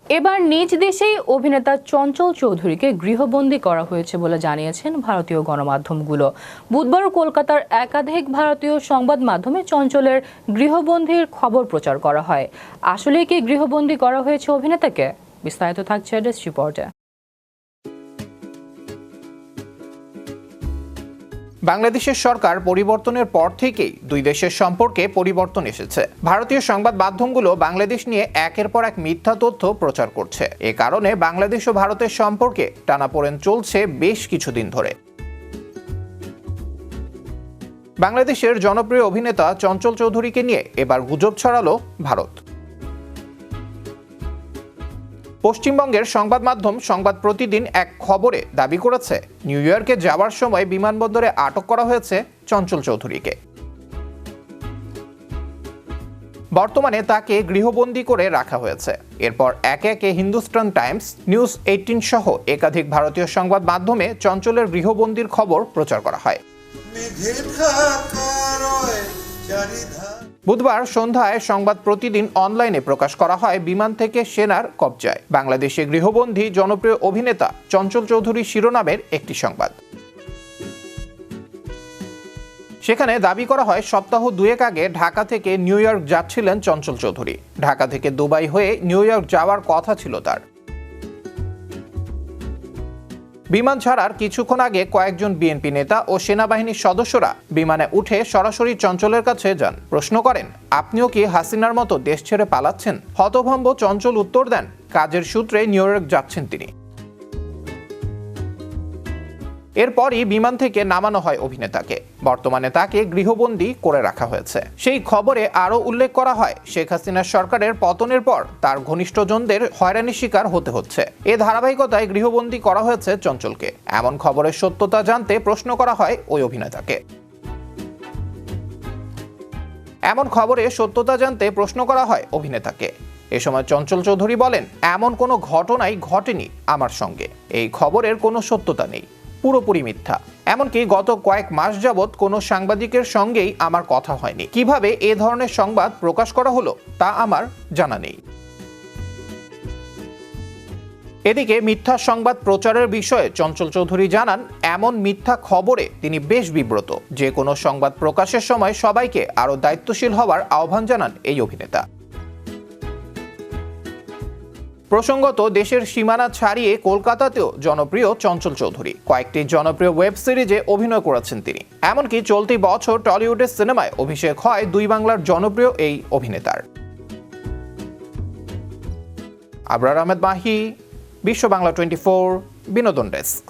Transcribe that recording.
এবার নিজ দেশেই অভিনেতা চঞ্চল চৌধুরীকে গৃহবন্দী করা হয়েছে বলে জানিয়েছেন ভারতীয় গণমাধ্যমগুলো। বুধবার কলকাতার একাধিক ভারতীয় সংবাদ মাধ্যমে চঞ্চলের গৃহবন্দীর খবর প্রচার করা হয়। আসলে কি গৃহবন্দী করা হয়েছে অভিনেতাকে? বিস্তারিত থাকছে ডেস্ক রিপোর্টে। বাংলাদেশের সরকার পরিবর্তনের পর থেকেই দুই দেশের সম্পর্কে পরিবর্তন এসেছে। ভারতীয় সংবাদ মাধ্যমগুলো বাংলাদেশ নিয়ে একের পর এক মিথ্যা তথ্য প্রচার করছে। এ কারণে বাংলাদেশ ও ভারতের সম্পর্কে টানাপোড়েন চলছে বেশ কিছুদিন ধরে। বাংলাদেশের জনপ্রিয় অভিনেতা চঞ্চল চৌধুরীকে নিয়ে এবার গুজব ছড়ালো ভারত। পশ্চিমবঙ্গের সংবাদ মাধ্যম সংবাদ প্রতিদিন এক খবরে দাবি করেছে, নিউ ইয়র্কে যাওয়ার সময় বিমানবন্দরে আটক করা হয়েছে চঞ্চল চৌধুরীকে। বর্তমানে তাকে গৃহবন্দী করে রাখা হয়েছে। এরপর একে একে হিন্দুস্তান টাইমস, নিউজ 18 সহ একাধিক ভারতীয় সংবাদ মাধ্যমে চঞ্চলের গৃহবন্দীর খবর প্রচার করা হয়। বুধবার সন্ধ্যায় সংবাদ প্রতিদিন অনলাইনে প্রকাশ করা হয় বিমান থেকে সেনার কবজায় বাংলাদেশে গৃহবন্দী জনপ্রিয় অভিনেতা চঞ্চল চৌধুরী শিরোনামের একটি সংবাদ। সেখানে দাবি করা হয় সপ্তাহ দুয়েক আগে ঢাকা থেকে নিউ ইয়র্ক যাচ্ছিলেন চঞ্চল চৌধুরী। ঢাকা থেকে দুবাই হয়ে নিউ ইয়র্ক যাওয়ার কথা ছিল তার। বিমান ছাড়ার কিছুক্ষণ আগে কয়েকজন বিএনপি নেতা ও সেনাবাহিনীর সদস্যরা বিমানে উঠে সরাসরি চঞ্চলের কাছে যান। প্রশ্ন করেন, আপনিও কি হাসিনার মতো দেশ ছেড়ে পালাচ্ছেন? হতভম্ব চঞ্চল উত্তর দেন, কাজের সূত্রে নিউ ইয়র্ক যাচ্ছেন তিনি। এরপরই বিমান থেকে নামানো হয় অভিনেতাকে। বর্তমানে তাকে গৃহবন্দী করে রাখা হয়েছে। সেই খবরে আরও উল্লেখ করা হয়, শেখ হাসিনার সরকারের পতনের পর তার ঘনিষ্ঠজনদের হয়রানির শিকার হতে হচ্ছে। এ ধারাবাহিকতায় গৃহবন্দী করা হয়েছে চঞ্চলকে। এমন খবরের সত্যতা জানতে প্রশ্ন করা হয় ওই অভিনেতাকে। এ সময় চঞ্চল চৌধুরী বলেন, এমন কোনো ঘটনাই ঘটেনি আমার সঙ্গে। এই খবরের কোনো সত্যতা নেই, পুরোপুরি মিথ্যা। এমনকি গত কয়েক মাস যাবৎ কোনো সাংবাদিকের সঙ্গেই আমার কথা হয়নি। কিভাবে এ ধরনের সংবাদ প্রকাশ করা হলো তা আমার জানা নেই। এদিকে মিথ্যা সংবাদ প্রচারের বিষয়ে চঞ্চল চৌধুরী জানান, এমন মিথ্যা খবরে তিনি বেশ বিব্রত। যে কোনো সংবাদ প্রকাশের সময় সবাইকে আরও দায়িত্বশীল হওয়ার আহ্বান জানান এই অভিনেতা। প্রসঙ্গত, দেশের সীমানা ছাড়িয়ে কলকাতাতেও জনপ্রিয় চঞ্চল চৌধুরী। কয়েকটি জনপ্রিয় ওয়েব সিরিজে অভিনয় করেছেন তিনি। এমনকি চলতি বছর টলিউডের সিনেমায় অভিষেক হয় দুই বাংলার জনপ্রিয় এই অভিনেতার। আবরার আহমেদ মাহি, বিশ্ব বাংলা 24, বিনোদন ডেস্ক।